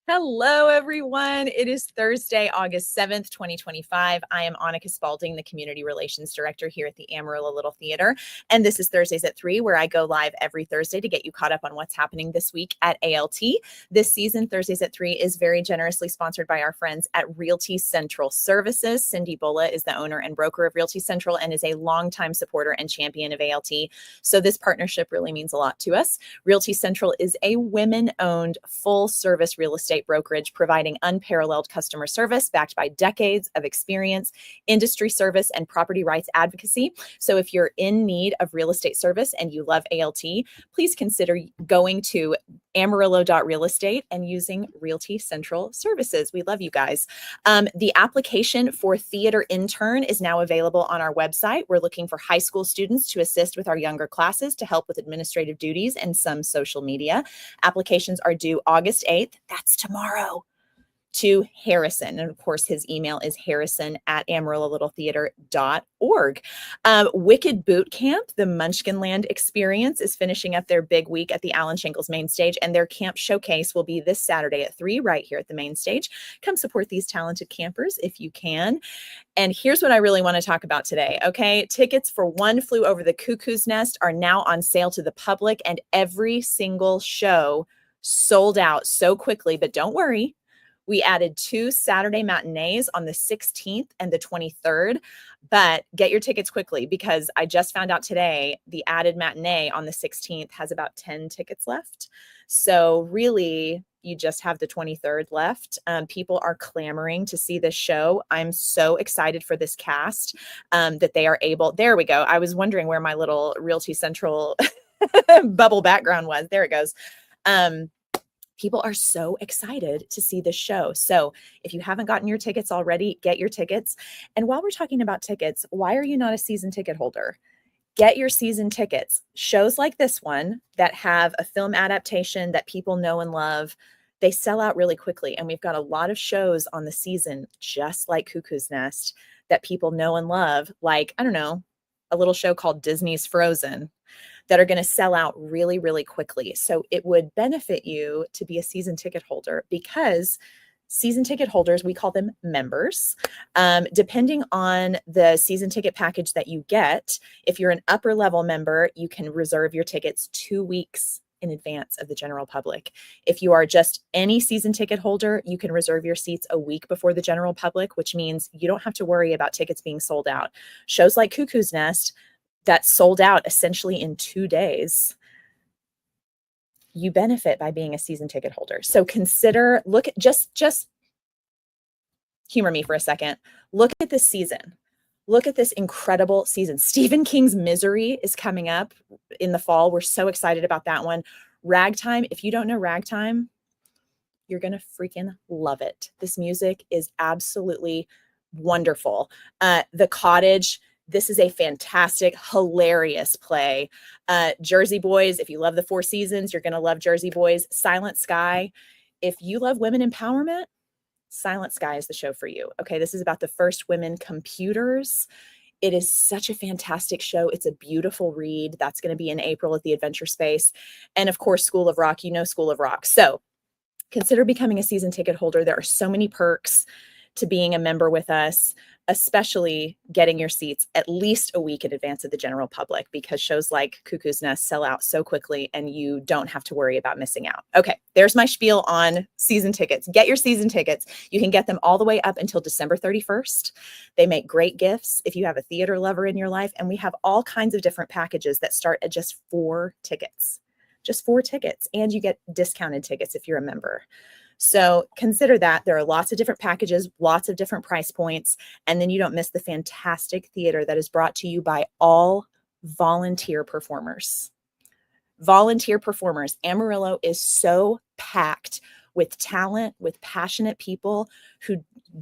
Hello, everyone. It is Thursday, August 7th, 2025. I am Annika Spalding, the Community Relations Director here at the Amarillo Little Theater. And this is Thursdays at 3, where I go live every Thursday to get you caught up on what's happening this week at ALT. This season, Thursdays at 3 is very generously sponsored by our friends at Realty Central Services. Cindy Bulla is the owner and broker of Realty Central and is a longtime supporter and champion of ALT. So this partnership really means a lot to us. Realty Central is a women-owned, full-service real estate brokerage providing unparalleled customer service backed by decades of experience, industry service, and property rights advocacy. So if you're in need of real estate service and you love ALT, please consider going to amarillo.realestate and using Realty Central Services. We love you guys. The application for theater intern is now available on our website. We're looking for high school students to assist with our younger classes to help with administrative duties and some social media. Applications are due August 8th. That's tomorrow. To Harrison. And of course, his email is harrison@amarillo-littletheater.org. Wicked Boot Camp, the Munchkinland Experience, is finishing up their big week at the Allen Shankles main stage, and their camp showcase will be this Saturday at 3 right here at the main stage. Come support these talented campers if you can. And here's what I really want to talk about today, okay? Tickets for One Flew Over the Cuckoo's Nest are now on sale to the public, and every single show sold out so quickly, but don't worry. We added 2 Saturday matinees on the 16th and the 23rd, but get your tickets quickly because I just found out today the added matinee on the 16th has about 10 tickets left. So really, you just have the 23rd left. People are clamoring to see this show. I'm so excited for this cast that they are able. There we go. I was wondering where my little Realty Central bubble background was. There it goes. People are so excited to see this show. So if you haven't gotten your tickets already, get your tickets. And while we're talking about tickets, why are you not a season ticket holder? Get your season tickets. Shows like this one that have a film adaptation that people know and love, they sell out really quickly. And we've got a lot of shows on the season, just like Cuckoo's Nest, that people know and love, like, I don't know, a little show called Disney's Frozen, that are going to sell out really, really quickly. So it would benefit you to be a season ticket holder because season ticket holders, we call them members. Depending on the season ticket package that you get, if you're an upper level member, you can reserve your tickets 2 weeks in advance of the general public. If you are just any season ticket holder, you can reserve your seats a week before the general public, which means you don't have to worry about tickets being sold out. Shows like Cuckoo's Nest, that sold out essentially in 2 days, you benefit by being a season ticket holder. So consider, look at, just humor me for a second. Look at this season. Look at this incredible season. Stephen King's Misery is coming up in the fall. We're so excited about that one. Ragtime, if you don't know Ragtime, you're going to freaking love it. This music is absolutely wonderful. The Cottage, this is a fantastic, hilarious play. Jersey Boys, if you love the Four Seasons, you're going to love Jersey Boys. Silent Sky, if you love women empowerment, Silent Sky is the show for you. Okay, this is about the first women computers. It is such a fantastic show. It's a beautiful read. That's going to be in April at the Adventure Space. And of course, School of Rock, you know School of Rock. So consider becoming a season ticket holder. There are so many perks to being a member with us, especially getting your seats at least a week in advance of the general public, because shows like Cuckoo's Nest sell out so quickly and you don't have to worry about missing out. Okay, there's my spiel on season tickets. Get your season tickets. You can get them all the way up until December 31st. They make great gifts if you have a theater lover in your life, and we have all kinds of different packages that start at just 4 tickets. Just 4 tickets, and you get discounted tickets if you're a member. So consider that. There are lots of different packages, lots of different price points, and then you don't miss the fantastic theater that is brought to you by all volunteer performers. Volunteer performers. Amarillo is so packed with talent, with passionate people who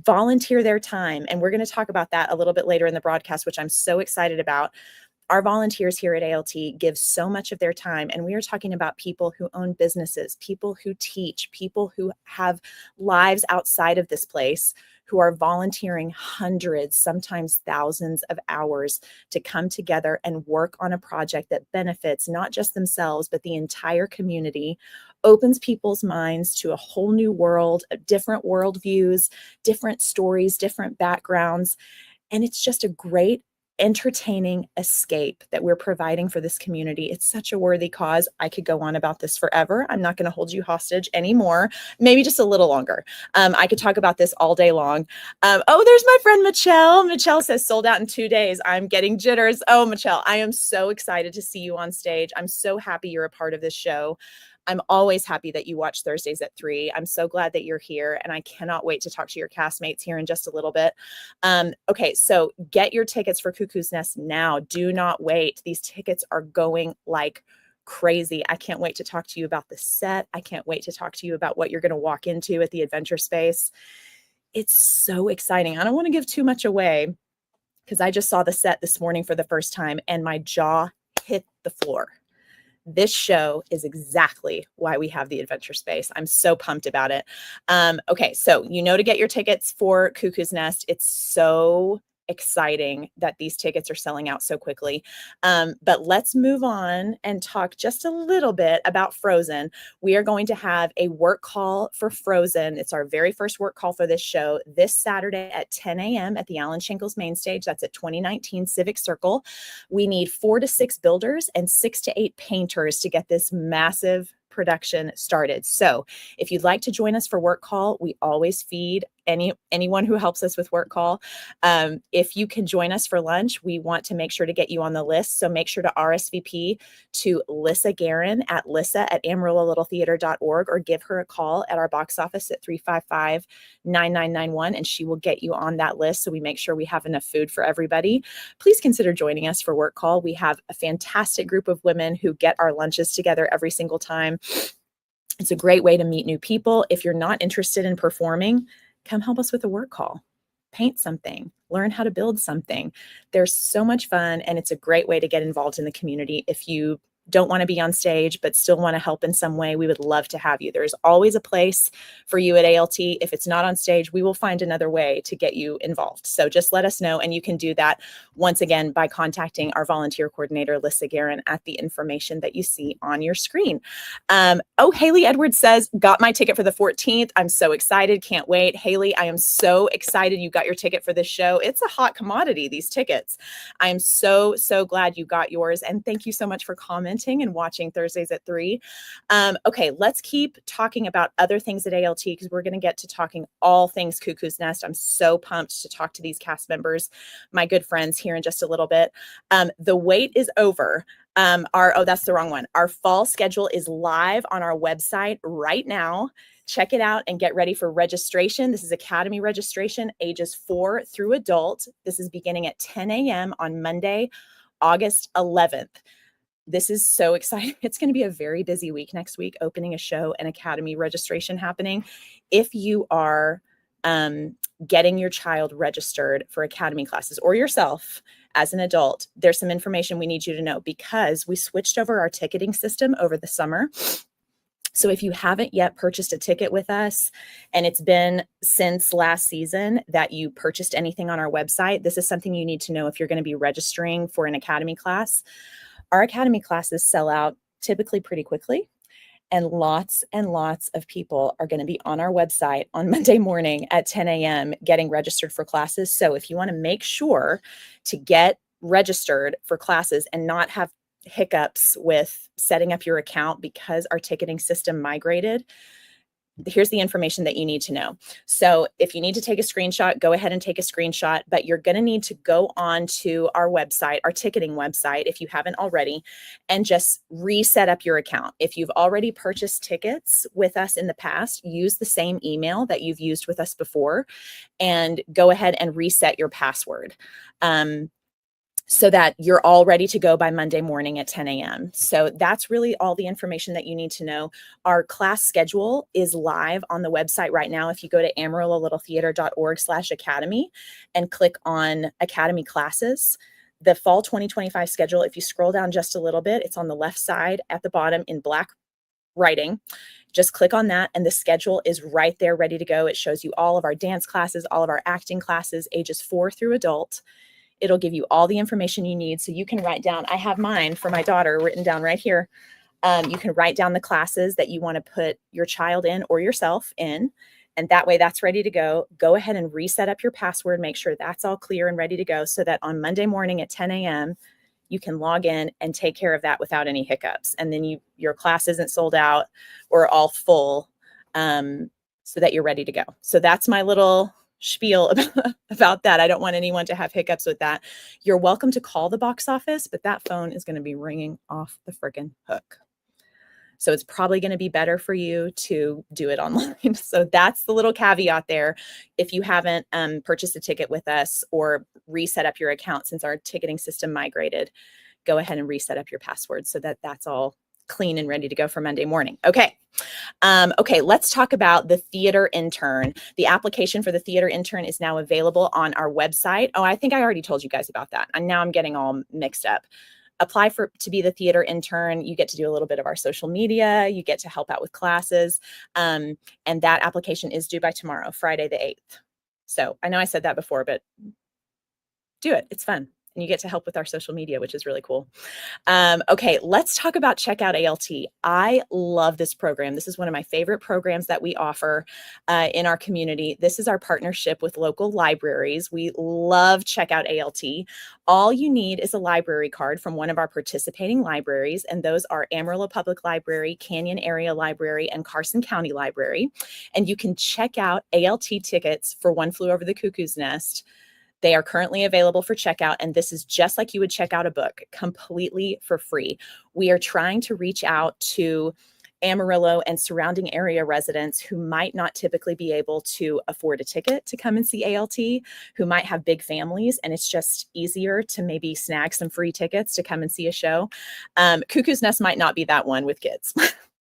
volunteer their time. And we're going to talk about that a little bit later in the broadcast, which I'm so excited about. Our volunteers here at ALT give so much of their time, and we are talking about people who own businesses, people who teach, people who have lives outside of this place, who are volunteering hundreds, sometimes thousands of hours to come together and work on a project that benefits not just themselves, but the entire community, opens people's minds to a whole new world, different worldviews, different stories, different backgrounds. And it's just a great, entertaining escape that we're providing for this community. It's such a worthy cause. I could go on about this forever. I'm not going to hold you hostage anymore, maybe just a little longer. I could talk about this all day long. Oh, there's my friend Michelle. Michelle says sold out in 2 days. I'm getting jitters. Oh, Michelle, I am so excited to see you on stage. I'm so happy you're a part of this show. I'm always happy that you watch Thursdays at 3. I'm so glad that you're here, and I cannot wait to talk to your castmates here in just a little bit. Okay, so get your tickets for Cuckoo's Nest now. Do not wait. These tickets are going like crazy. I can't wait to talk to you about the set. I can't wait to talk to you about what you're going to walk into at the adventure space. It's so exciting. I don't want to give too much away because I just saw the set this morning for the first time and my jaw hit the floor. This show is exactly why we have the adventure space. I'm so pumped about it. Okay, so to get your tickets for Cuckoo's Nest. It's so exciting that these tickets are selling out so quickly. But let's move on and talk just a little bit about Frozen. We are going to have a work call for Frozen. It's our very first work call for this show this Saturday at 10 a.m. at the Allen Shankles Main Stage. That's at 2019 Civic Circle. We need 4 to 6 builders and 6 to 8 painters to get this massive production started. So if you'd like to join us for work call, we always feed anyone who helps us with work call. If you can join us for lunch, we want to make sure to get you on the list. So make sure to RSVP to Lissa Guerin at lissa@amarillo-littletheater.org or give her a call at our box office at 355-9991 and she will get you on that list so we make sure we have enough food for everybody. Please consider joining us for work call. We have a fantastic group of women who get our lunches together every single time. It's a great way to meet new people. If you're not interested in performing, come help us with a work call. Paint something, learn how to build something. There's so much fun, and it's a great way to get involved in the community. If you don't want to be on stage but still want to help in some way, we would love to have you. There's always a place for you at ALT. If it's not on stage, we will find another way to get you involved. So just let us know, and you can do that once again by contacting our volunteer coordinator, Lissa Guerin, at the information that you see on your screen. Haley Edwards says, got my ticket for the 14th. I'm so excited. Can't wait. Haley, I am so excited you got your ticket for this show. It's a hot commodity, these tickets. I am so glad you got yours. And thank you so much for commenting and watching Thursdays at 3. Okay, let's keep talking about other things at ALT because we're going to get to talking all things Cuckoo's Nest. I'm so pumped to talk to these cast members, my good friends, here in just a little bit. The wait is over. That's the wrong one. Our fall schedule is live on our website right now. Check it out and get ready for registration. This is Academy registration, ages 4 through adult. This is beginning at 10 a.m. on Monday, August 11th. This is so exciting. It's going to be a very busy week next week, opening a show and Academy registration happening. If you are getting your child registered for Academy classes or yourself as an adult, there's some information we need you to know because we switched over our ticketing system over the summer. So if you haven't yet purchased a ticket with us, and it's been since last season that you purchased anything on our website, this is something you need to know if you're going to be registering for an Academy class. Our Academy classes sell out typically pretty quickly, and lots of people are going to be on our website on Monday morning at 10 a.m. getting registered for classes. So if you want to make sure to get registered for classes and not have hiccups with setting up your account because our ticketing system migrated, here's the information that you need to know. So if you need to take a screenshot, go ahead and take a screenshot, but you're going to need to go on to our website, our ticketing website, if you haven't already, and just reset up your account. If you've already purchased tickets with us in the past, use the same email that you've used with us before and go ahead and reset your password. so that you're all ready to go by Monday morning at 10 a.m. So that's really all the information that you need to know. Our class schedule is live on the website right now. If you go to amarillo-littletheater.org/academy and click on Academy classes, the fall 2025 schedule, if you scroll down just a little bit, it's on the left side at the bottom in black writing. Just click on that and the schedule is right there ready to go. It shows you all of our dance classes, all of our acting classes, ages 4 through adult. It'll give you all the information you need so you can write down. I have mine for my daughter written down right here. You can write down the classes that you want to put your child in or yourself in. And that way that's ready to go. Go ahead and reset up your password. Make sure that's all clear and ready to go so that on Monday morning at 10 a.m., you can log in and take care of that without any hiccups. And then your class isn't sold out or all full, so that you're ready to go. So that's my little spiel about that. I don't want anyone to have hiccups with that. You're welcome to call the box office, but that phone is going to be ringing off the freaking hook. So it's probably going to be better for you to do it online. So that's the little caveat there. If you haven't purchased a ticket with us or reset up your account since our ticketing system migrated, go ahead and reset up your password so that that's all clean and ready to go for Monday morning. Okay. Okay, let's talk about the theater intern. The application for the theater intern is now available on our website. Oh, I think I already told you guys about that. And now I'm getting all mixed up. Apply to be the theater intern. You get to do a little bit of our social media. You get to help out with classes. And that application is due by tomorrow, Friday the 8th. So I know I said that before, but do it. It's fun. And you get to help with our social media, which is really cool. Okay, let's talk about Checkout ALT. I love this program. This is one of my favorite programs that we offer in our community. This is our partnership with local libraries. We love Checkout ALT. All you need is a library card from one of our participating libraries, and those are Amarillo Public Library, Canyon Area Library, and Carson County Library. And you can check out ALT tickets for One Flew Over the Cuckoo's Nest. They are currently available for checkout, and this is just like you would check out a book, completely for free. We are trying to reach out to Amarillo and surrounding area residents who might not typically be able to afford a ticket to come and see ALT, who might have big families, and it's just easier to maybe snag some free tickets to come and see a show. Cuckoo's Nest might not be that one with kids.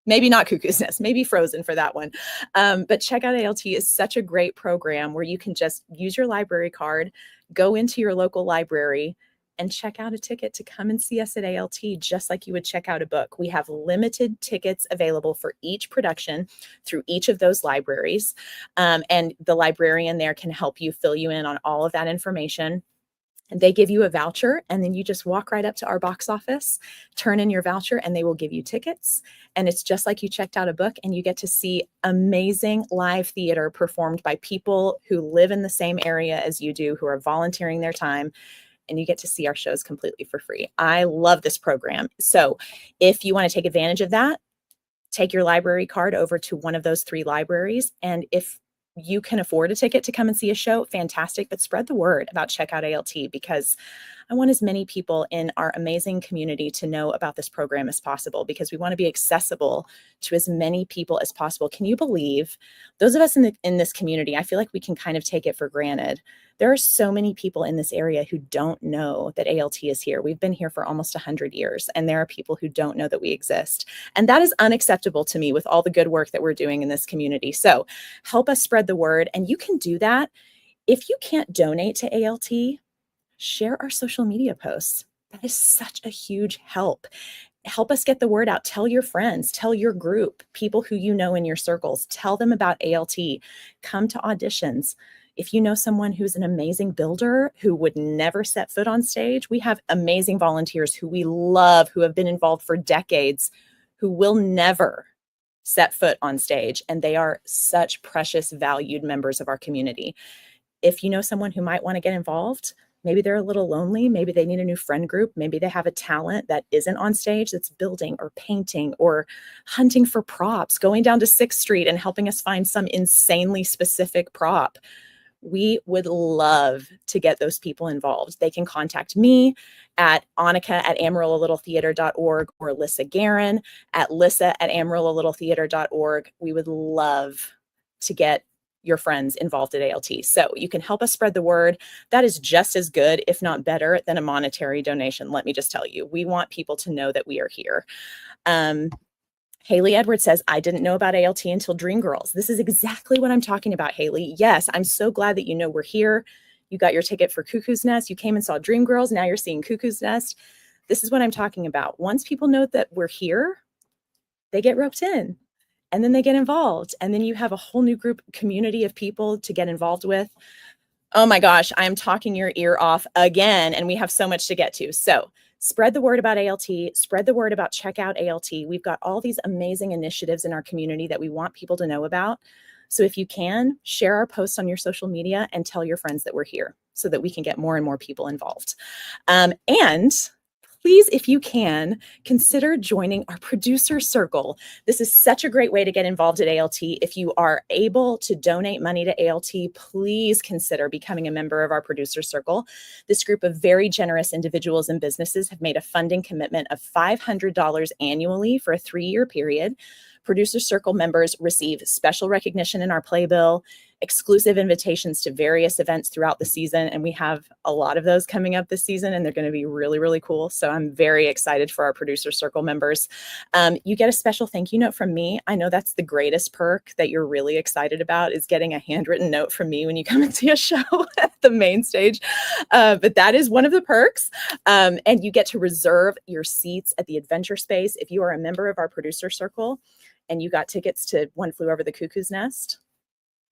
Maybe not Cuckoo's Nest, maybe Frozen for that one. But Checkout ALT is such a great program where you can just use your library card, go into your local library, and check out a ticket to come and see us at ALT, just like you would check out a book. We have limited tickets available for each production through each of those libraries. And the librarian there can help you fill you in on all of that information. And they give you a voucher, and then you just walk right up to our box office, turn in your voucher, and they will give you tickets. And it's just like you checked out a book, and you get to see amazing live theater performed by people who live in the same area as you do, who are volunteering their time, and you get to see our shows completely for free. I love this program. So if you want to take advantage of that, take your library card over to one of those 3 libraries. And if you can afford a ticket to come and see a show, fantastic, but spread the word about Checkout ALT, because I want as many people in our amazing community to know about this program as possible, because we want to be accessible to as many people as possible. Can you believe those of us in this community? I feel like we can kind of take it for granted. There are so many people in this area who don't know that ALT is here. We've been here for almost 100 years, and there are people who don't know that we exist. And that is unacceptable to me with all the good work that we're doing in this community. So help us spread the word, and you can do that. If you can't donate to ALT, share our social media posts. That is such a huge help. Help us get the word out. Tell your friends, tell your group, people who you know in your circles, tell them about ALT. Come to auditions. If you know someone who's an amazing builder who would never set foot on stage, we have amazing volunteers who we love, who have been involved for decades, who will never set foot on stage. And they are such precious, valued members of our community. If you know someone who might want to get involved, maybe they're a little lonely, maybe they need a new friend group, maybe they have a talent that isn't on stage, that's building or painting or hunting for props, going down to 6th Street and helping us find some insanely specific prop. We would love to get those people involved. They can contact me at Annika at amarillo-littletheater.org or Lissa Guerin at Lissa at amarillo-littletheater.org. We would love to get your friends involved at ALT. So you can help us spread the word. That is just as good, if not better, than a monetary donation. Let me just tell you, we want people to know that we are here. Haley Edwards says, I didn't know about ALT until Dreamgirls. This is exactly what I'm talking about, Haley. Yes, I'm so glad that you know we're here. You got your ticket for Cuckoo's Nest. You came and saw Dreamgirls. Now you're seeing Cuckoo's Nest. This is what I'm talking about. Once people know that we're here, they get roped in and then they get involved. And then you have a whole new community of people to get involved with. Oh my gosh, I'm talking your ear off again, and we have so much to get to. So spread the word about ALT, spread the word about Check Out ALT. We've got all these amazing initiatives in our community that we want people to know about. So if you can, share our posts on your social media and tell your friends that we're here so that we can get more and more people involved. And please, if you can, consider joining our producer circle. This is such a great way to get involved at ALT. If you are able to donate money to ALT, please consider becoming a member of our producer circle. This group of very generous individuals and businesses have made a funding commitment of $500 annually for a 3-year period. Producer Circle members receive special recognition in our playbill, exclusive invitations to various events throughout the season. And we have a lot of those coming up this season, and they're going to be really, really cool. So I'm very excited for our Producer Circle members. You get a special thank you note from me. I know that's the greatest perk that you're really excited about, is getting a handwritten note from me when you come and see a show at the main stage. But that is one of the perks. And you get to reserve your seats at the Adventure Space. If you are a member of our Producer Circle, and you got tickets to One Flew Over the Cuckoo's Nest,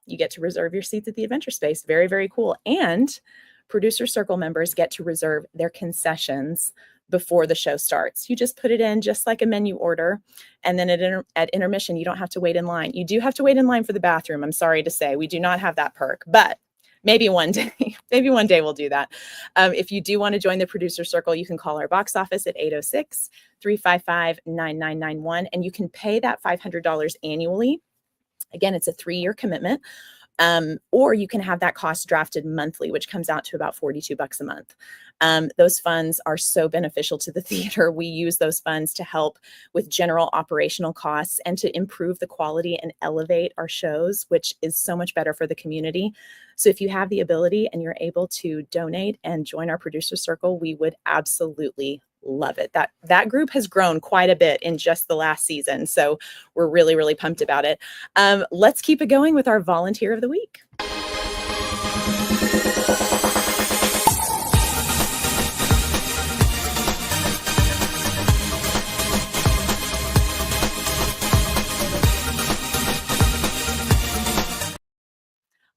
you get to reserve your seats at the Adventure Space. Very, very cool. And Producer Circle members get to reserve their concessions before the show starts. You just put it in just like a menu order. And then at intermission, you don't have to wait in line. You do have to wait in line for the bathroom. I'm sorry to say, we do not have that perk, but maybe one day, we'll do that. If you do want to join the Producer Circle, you can call our box office at 806-355-9991, and you can pay that $500 annually. Again, it's a 3-year commitment. Or you can have that cost drafted monthly, which comes out to about $42 a month. Those funds are so beneficial to the theater. We use those funds to help with general operational costs and to improve the quality and elevate our shows, which is so much better for the community. So if you have the ability and you're able to donate and join our Producer Circle, we would absolutely love it. That group has grown quite a bit in just the last season. So we're really, really pumped about it. Let's keep it going with our Volunteer of the Week.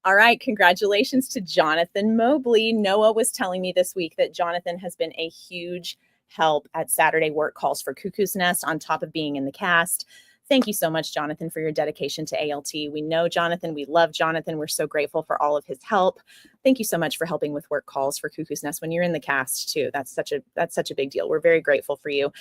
All right, congratulations to Jonathan Mobley. Noah was telling me this week that Jonathan has been a huge help at Saturday work calls for Cuckoo's Nest on top of being in the cast. Thank you so much, Jonathan, for your dedication to ALT. We know Jonathan. We love Jonathan. We're so grateful for all of his help. Thank you so much for helping with work calls for Cuckoo's Nest when you're in the cast too. That's such a big deal. We're very grateful for you.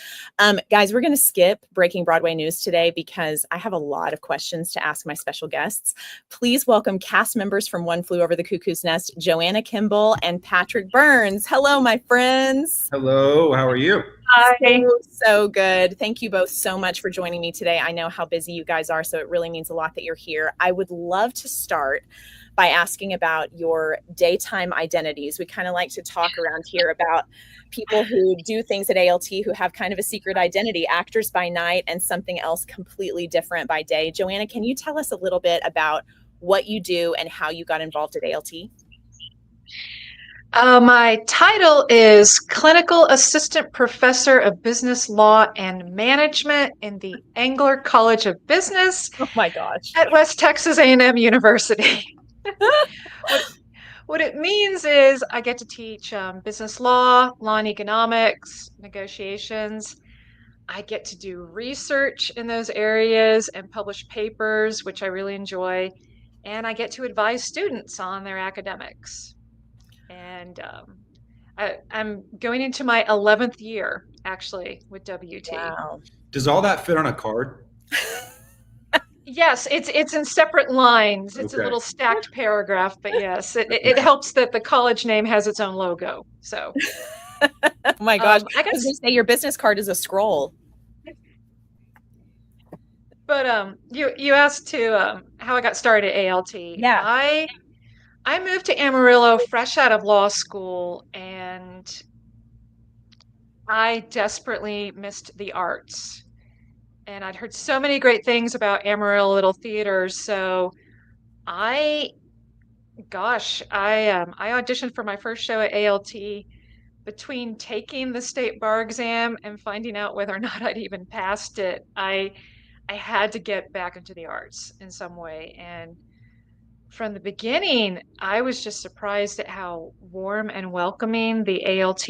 Guys, we're going to skip Breaking Broadway News today because I have a lot of questions to ask my special guests. Please welcome cast members from One Flew Over the Cuckoo's Nest, Joanna Kimbell and Patrick Burns. Hello, my friends. Hello, how are you? Hi. So good. Thank you both so much for joining me today. I know how busy you guys are, so it really means a lot that you're here. I would love to start by asking about your daytime identities. We kind of like to talk around here about people who do things at ALT who have kind of a secret identity, actors by night and something else completely different by day. Joanna, can you tell us a little bit about what you do and how you got involved at ALT? My title is Clinical Assistant Professor of Business Law and Management in the Engler College of Business. Oh my gosh. At West Texas A&M University. What it means is I get to teach business law and economics, negotiations. I get to do research in those areas and publish papers, which I really enjoy. And I get to advise students on their academics. And I'm going into my 11th year, actually, with WT. Wow. Does all that fit on a card? Yes, it's in separate lines. It's Okay. a little stacked paragraph, but yes, it helps that the college name has its own logo. So, oh my gosh, I was going to say your business card is a scroll. But you asked to how I got started at ALT. Yeah. I moved to Amarillo fresh out of law school, and I desperately missed the arts. And I'd heard so many great things about Amarillo Little Theaters, so I, I auditioned for my first show at ALT. Between taking the state bar exam and finding out whether or not I'd even passed it, I had to get back into the arts in some way. And from the beginning, I was just surprised at how warm and welcoming the ALT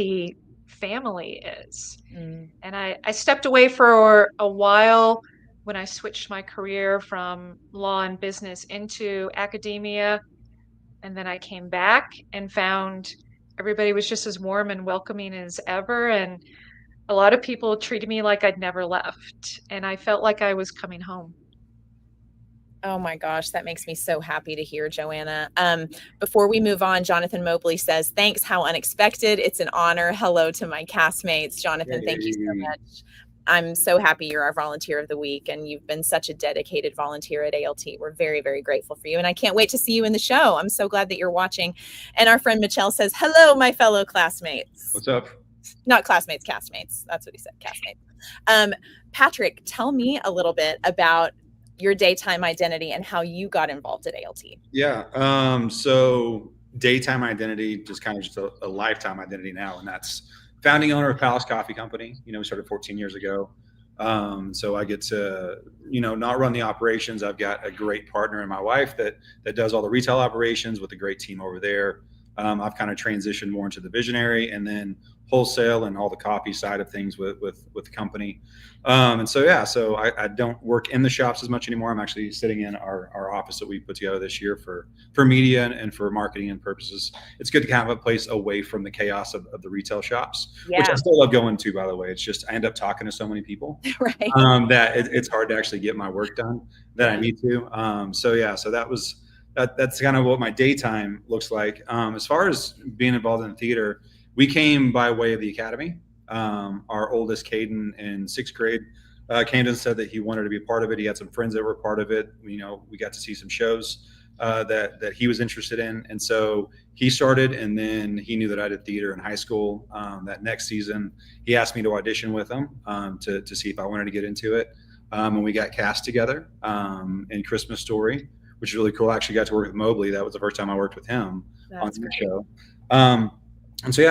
family is. Mm. And I stepped away for a while when I switched my career from law and business into academia. And then I came back and found everybody was just as warm and welcoming as ever. And a lot of people treated me like I'd never left. And I felt like I was coming home. Oh my gosh, that makes me so happy to hear, Joanna. Before we move on, Jonathan Mobley says, thanks, how unexpected. It's an honor. Hello to my castmates. Jonathan, thank you so much. I'm so happy you're our volunteer of the week, and you've been such a dedicated volunteer at ALT. We're very, very grateful for you, and I can't wait to see you in the show. I'm so glad that you're watching. And our friend Michelle says, hello, my fellow classmates. What's up? Not classmates, castmates. That's what he said, castmates. Patrick, tell me a little bit about your daytime identity and how you got involved at ALT. Yeah. So daytime identity, just kind of just a lifetime identity now. And that's founding owner of Palace Coffee Company. We started 14 years ago. So I get to, not run the operations. I've got a great partner in my wife that does all the retail operations with a great team over there. I've kind of transitioned more into the visionary and then wholesale and all the coffee side of things with the company. So I don't work in the shops as much anymore. I'm actually sitting in our office that we put together this year for media and for marketing and purposes. It's good to have a place away from the chaos of the retail shops, which I still love going to, by the way. It's just, I end up talking to so many people right. That it's hard to actually get my work done that I need to. So that's kind of what my daytime looks like. As far as being involved in theater, we came by way of the academy. Our oldest, Caden, in sixth grade, came and said that he wanted to be a part of it. He had some friends that were part of it. We got to see some shows that he was interested in. And so he started, and then he knew that I did theater in high school. That next season, he asked me to audition with him to see if I wanted to get into it. And we got cast together in Christmas Story, which is really cool. I actually got to work with Mobley. That was the first time I worked with him on the show.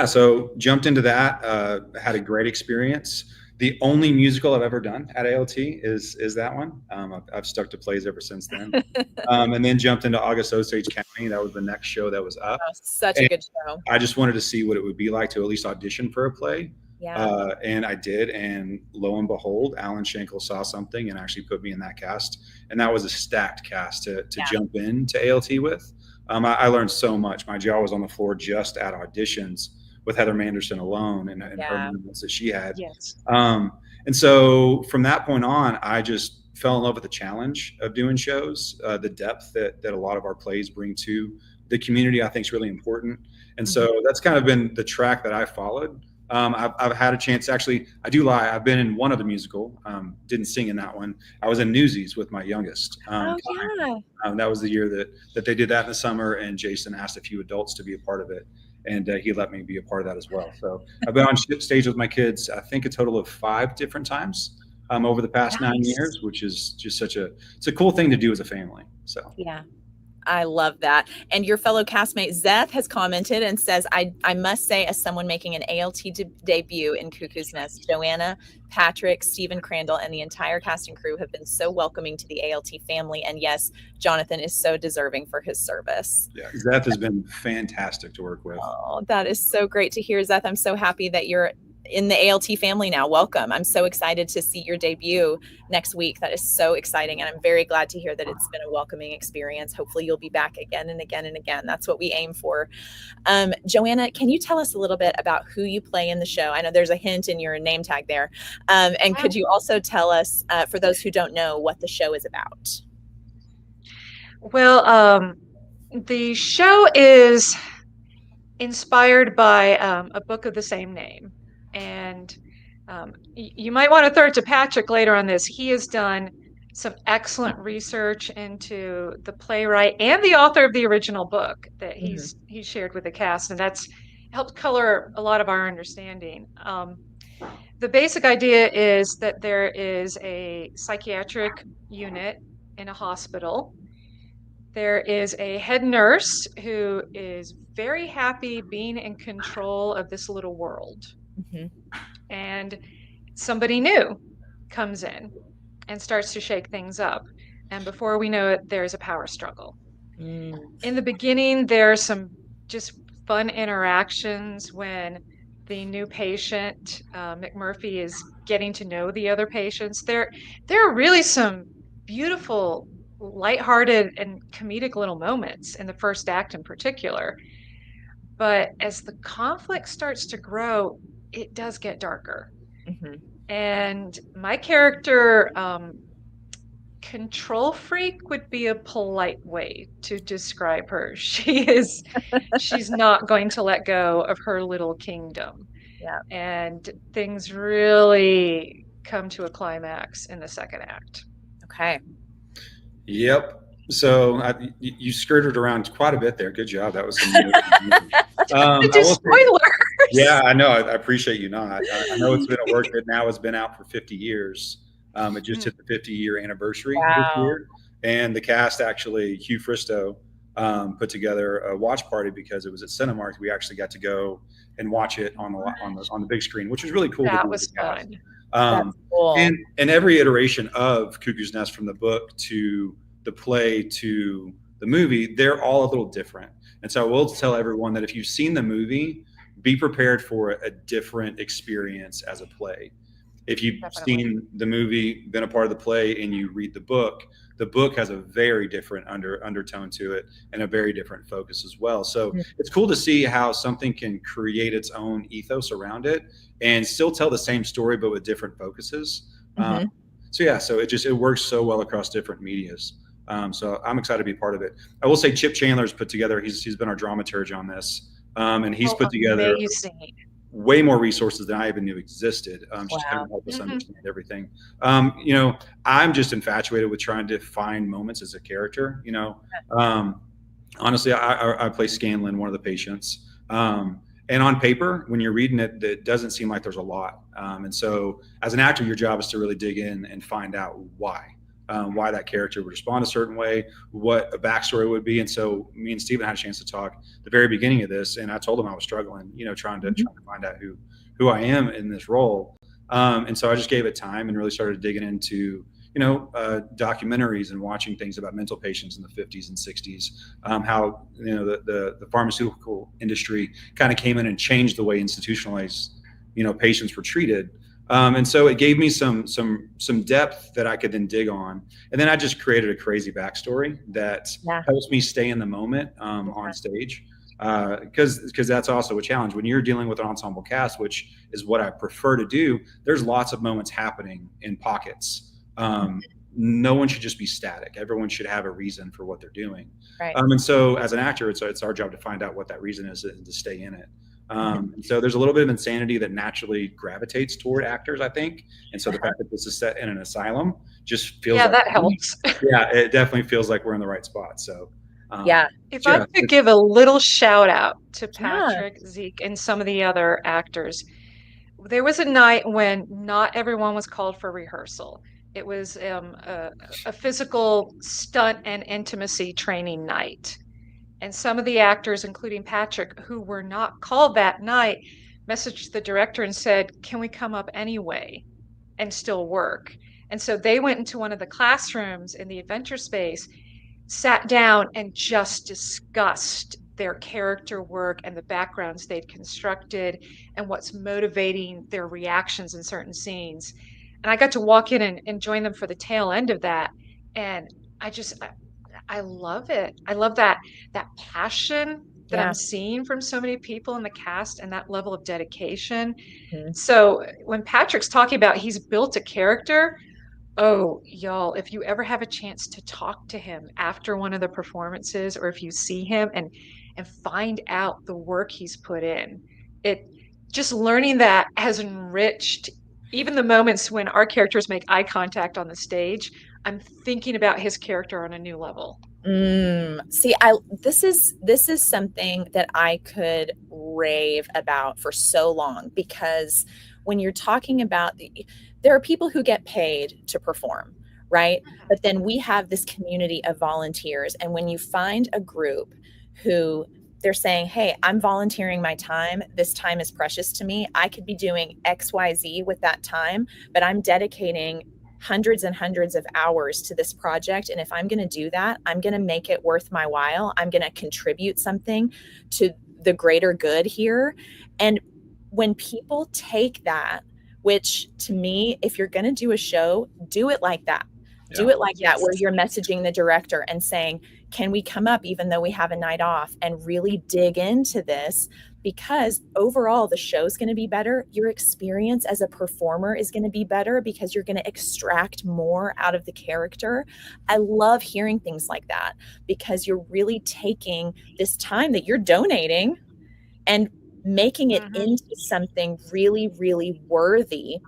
So jumped into that, had a great experience. The only musical I've ever done at ALT is that one. I've stuck to plays ever since then. And then jumped into August Osage County. That was the next show that was up. Oh, such a good show. I just wanted to see what it would be like to at least audition for a play. Yeah. And I did, and lo and behold, Alan Schenkel saw something and actually put me in that cast. And that was a stacked cast to jump into ALT with. I learned so much. My jaw was on the floor just at auditions with Heather Manderson alone and her moments that she had. Yes. And so from that point on, I just fell in love with the challenge of doing shows. The depth that a lot of our plays bring to the community, I think, is really important. And so that's kind of been the track that I followed. I've had a chance, actually, I do lie, I've been in one other musical, didn't sing in that one. I was in Newsies with my youngest. That was the year that they did that in the summer, and Jason asked a few adults to be a part of it, and he let me be a part of that as well. So I've been on stage with my kids, I think a total of 5 different times over the past 9 years, which is just it's a cool thing to do as a family. So yeah. I love that. And your fellow castmate Zeth has commented and says, I must say, as someone making an ALT debut in Cuckoo's Nest, Joanna, Patrick, Stephen Crandall, and the entire cast and crew have been so welcoming to the ALT family. And yes, Jonathan is so deserving for his service. Yeah, Zeth has been fantastic to work with. Oh, that is so great to hear, Zeth. I'm so happy that you're in the ALT family now. Welcome. I'm so excited to see your debut next week. That is so exciting. And I'm very glad to hear that it's been a welcoming experience. Hopefully you'll be back again and again and again. That's what we aim for. Joanna, can you tell us a little bit about who you play in the show? I know there's a hint in your name tag there. And could you also tell us, for those who don't know, what the show is about? Well, the show is inspired by a book of the same name. And you might want to throw it to Patrick later on this. He has done some excellent research into the playwright and the author of the original book that he shared with the cast, and that's helped color a lot of our understanding. The basic idea is that there is a psychiatric unit in a hospital. There is a head nurse who is very happy being in control of this little world. And somebody new comes in and starts to shake things up. And before we know it, there's a power struggle. In the beginning, there are some just fun interactions when the new patient, McMurphy, is getting to know the other patients. There are really some beautiful, lighthearted, and comedic little moments in the first act in particular. But as the conflict starts to grow, it does get darker. And my character, control freak would be a polite way to describe her. She's not going to let go of her little kingdom. Yeah. And things really come to a climax in the second act. Okay. Yep. So you skirted around quite a bit there. Good job. That was some spoilers. Yeah, I know. I appreciate you not. I know it's been a work that now has been out for 50 years. It just hit the 50-year anniversary this year. And the cast actually, Hugh Fristow, put together a watch party because it was at Cinemark. We actually got to go and watch it on the big screen, which was really cool. That was fun. That's cool. And every iteration of Cuckoo's Nest, from the book to the play to the movie, they're all a little different. And so I will tell everyone that if you've seen the movie, be prepared for a different experience as a play. If you've seen the movie, been a part of the play, and you read the book has a very different undertone to it and a very different focus as well. So it's cool to see how something can create its own ethos around it and still tell the same story, but with different focuses. So it works so well across different medias. So I'm excited to be part of it. I will say Chip Chandler's put together, he's been our dramaturge on this. And he's put together way more resources than I even knew existed, just to kind of help us understand everything. I'm just infatuated with trying to find moments as a character. Honestly, I play Scanlon, one of the patients. And on paper, when you're reading it, it doesn't seem like there's a lot. And so as an actor, your job is to really dig in and find out why that character would respond a certain way, what a backstory would be. And so me and Steven had a chance to talk at the very beginning of this, and I told him I was struggling, trying to find out who I am in this role. And so I just gave it time and really started digging into, documentaries and watching things about mental patients in the 50s and 60s, how, the pharmaceutical industry kind of came in and changed the way institutionalized, patients were treated. And so it gave me some depth that I could then dig on. And then I just created a crazy backstory that helps me stay in the moment on stage. Because that's also a challenge. When you're dealing with an ensemble cast, which is what I prefer to do, there's lots of moments happening in pockets. No one should just be static. Everyone should have a reason for what they're doing. Right. And so as an actor, it's our job to find out what that reason is and to stay in it. And so there's a little bit of insanity that naturally gravitates toward actors, I think. And so the fact that this is set in an asylum just feels that helps. Yeah, it definitely feels like we're in the right spot. So if I could give a little shout out to Patrick, Zeke, and some of the other actors, there was a night when not everyone was called for rehearsal. It was a physical stunt and intimacy training night. And some of the actors, including Patrick, who were not called that night, messaged the director and said, "Can we come up anyway and still work?" And so they went into one of the classrooms in the adventure space, sat down, and just discussed their character work and the backgrounds they'd constructed and what's motivating their reactions in certain scenes. And I got to walk in and join them for the tail end of that. And I love it. I love that passion that I'm seeing from so many people in the cast and that level of dedication. So when Patrick's talking about he's built a character, oh, y'all, if you ever have a chance to talk to him after one of the performances, or if you see him and find out the work he's put in, it just learning that has enriched even the moments when our characters make eye contact on the stage. I'm thinking about his character on a new level. See, this is something that I could rave about for so long, because when you're talking about there are people who get paid to perform, right? But then we have this community of volunteers, and when you find a group who they're saying, "Hey, I'm volunteering my time. This time is precious to me. I could be doing XYZ with that time, but I'm dedicating hundreds and hundreds of hours to this project. And if I'm going to do that, I'm going to make it worth my while. I'm going to contribute something to the greater good here." And when people take that, which to me, if you're going to do a show, do it like that. Do it like that, where you're messaging the director and saying, "Can we come up even though we have a night off and really dig into this?" Because overall, the show's going to be better. Your experience as a performer is going to be better because you're going to extract more out of the character. I love hearing things like that, because you're really taking this time that you're donating and making it into something really, really worthy.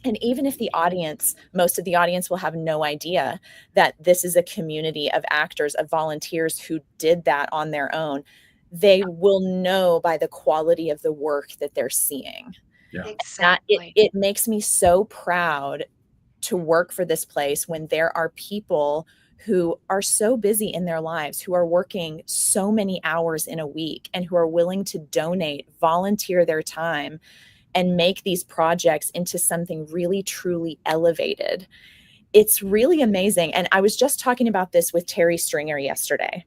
And even if most of the audience will have no idea that this is a community of actors, of volunteers who did that on their own, they will know by the quality of the work that they're seeing. Yeah. Exactly. It makes me so proud to work for this place when there are people who are so busy in their lives, who are working so many hours in a week, and who are willing to donate, volunteer their time, and make these projects into something really, truly elevated. It's really amazing. And I was just talking about this with Terry Stringer yesterday,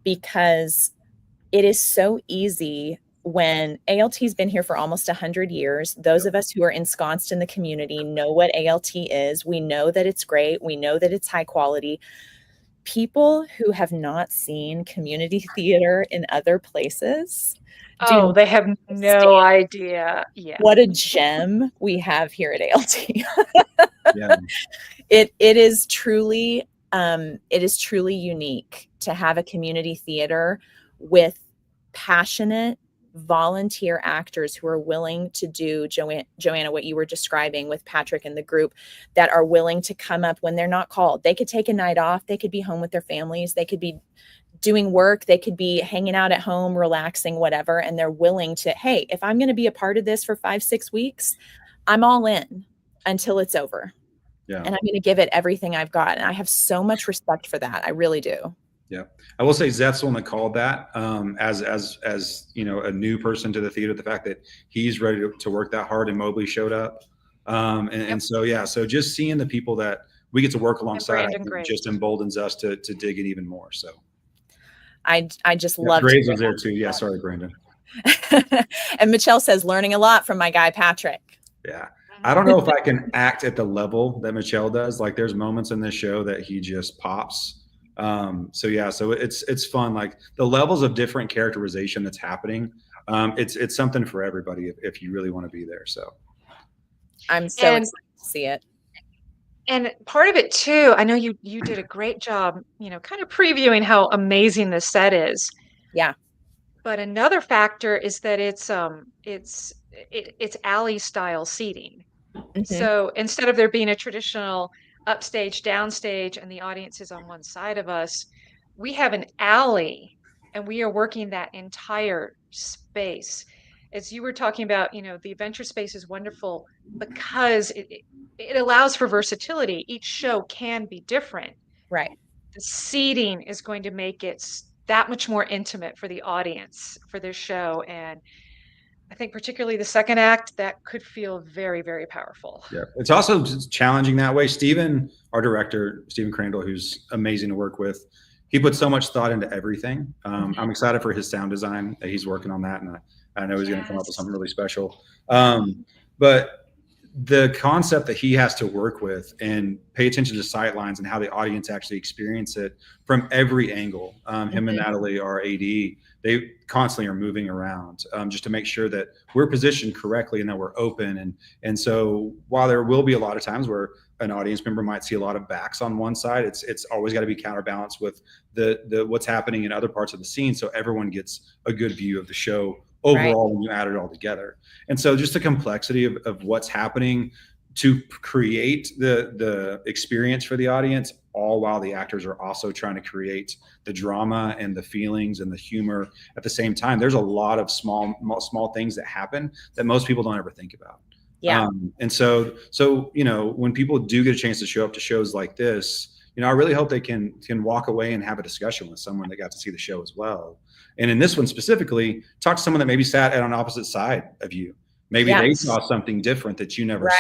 because it is so easy when ALT's been here for almost 100 years. Those of us who are ensconced in the community know what ALT is. We know that it's great. We know that it's high quality. People who have not seen community theater in other places they have no idea. Yeah. What a gem we have here at ALT. Yeah. It is truly unique to have a community theater with passionate volunteer actors who are willing to do, Joanna, what you were describing with Patrick and the group, that are willing to come up when they're not called. They could take a night off. They could be home with their families. They could be doing work. They could be hanging out at home, relaxing, whatever. And they're willing to, hey, if I'm going to be a part of this for 5-6 weeks, I'm all in until it's over. Yeah. And I'm going to give it everything I've got. And I have so much respect for that. I really do. Yeah. I will say Zeth's the one that called that, as you know, a new person to the theater, the fact that he's ready to work that hard, and Mobley showed up. And so, yeah, so just seeing the people that we get to work alongside, I think, just emboldens us to dig in even more. So I just love Graves was there too. Yeah. Sorry, Brandon. And Michelle says, learning a lot from my guy, Patrick. Yeah. I don't know if I can act at the level that Michelle does. Like, there's moments in this show that he just pops. So yeah, so it's fun. Like, the levels of different characterization that's happening. It's something for everybody if you really want to be there. So I'm so excited to see it. And part of it too, I know you did a great job, kind of previewing how amazing this set is. Yeah. But another factor is that it's alley style seating. Mm-hmm. So instead of there being a traditional upstage, downstage, and the audience is on one side of us, we have an alley, and we are working that entire space. As you were talking about, the adventure space is wonderful because it allows for versatility. Each show can be different. Right. The seating is going to make it that much more intimate for the audience for this show. And I think particularly the second act, that could feel very, very powerful. Yeah, it's also just challenging that way. Steven, our director, Steven Crandall, who's amazing to work with, he puts so much thought into everything. I'm excited for his sound design. He's working on that, and I know he's going to come up with something really special. But the concept that he has to work with and pay attention to sight lines and how the audience actually experience it from every angle. Him and Natalie, our AD, they constantly are moving around just to make sure that we're positioned correctly and that we're open. And so while there will be a lot of times where an audience member might see a lot of backs on one side, it's always got to be counterbalanced with the what's happening in other parts of the scene, so everyone gets a good view of the show overall when you add it all together. And so just the complexity of what's happening to create the experience for the audience, all while the actors are also trying to create the drama and the feelings and the humor at the same time. There's a lot of small things that happen that most people don't ever think about. Yeah. And so, when people do get a chance to show up to shows like this, I really hope they can walk away and have a discussion with someone that got to see the show as well. And in this one specifically, talk to someone that maybe sat on an opposite side of you. Maybe they saw something different that you never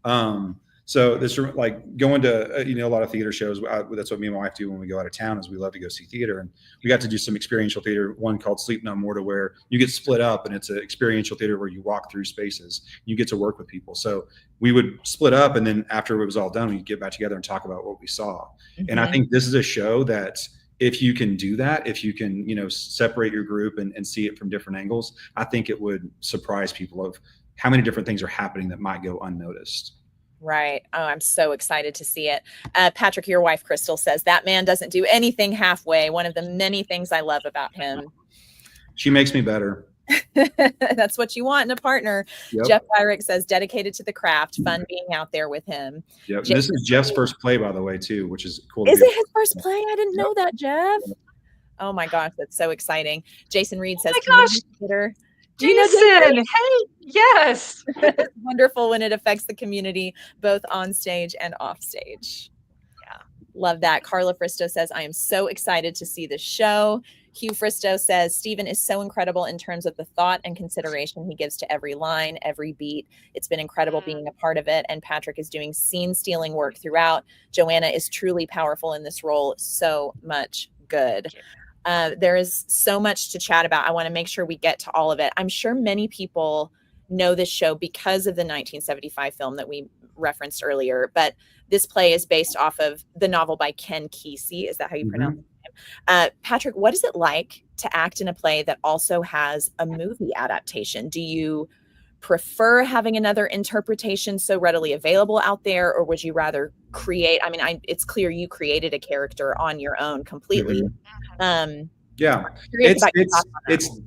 saw. So this, like, going to a lot of theater shows. That's what me and my wife do when we go out of town. Is we love to go see theater, and we got to do some experiential theater. One called Sleep No More, to where you get split up, and it's an experiential theater where you walk through spaces. You get to work with people. So we would split up, and then after it was all done, we'd get back together and talk about what we saw. Mm-hmm. And I think this is a show that, if you can do that, if you can, separate your group and see it from different angles, I think it would surprise people of how many different things are happening that might go unnoticed. Right. Oh, I'm so excited to see it. Patrick, your wife, Crystal, says that man doesn't do anything halfway. One of the many things I love about him. She makes me better. That's what you want in a partner. Yep. Jeff Byrick says dedicated to the craft, fun being out there with him. Yep. This is Jeff's first play, by the way, too, which is cool. Is it his first play? I didn't know that, Jeff. Oh my gosh, that's so exciting. Jason Reed says, theater. Do you know Jason? Hey, yes. It's wonderful when it affects the community, both on stage and off stage. Yeah. Love that. Carla Fristo says, I am so excited to see the show. Hugh Fristo says, Stephen is so incredible in terms of the thought and consideration he gives to every line, every beat. It's been incredible being a part of it. And Patrick is doing scene-stealing work throughout. Joanna is truly powerful in this role. So much good. There is so much to chat about. I want to make sure we get to all of it. I'm sure many people know this show because of the 1975 film that we referenced earlier, but this play is based off of the novel by Ken Kesey. Is that how you pronounce it? Patrick, what is it like to act in a play that also has a movie adaptation? Do you prefer having another interpretation so readily available out there, or would you rather create? I mean, it's clear you created a character on your own completely. Yeah, it's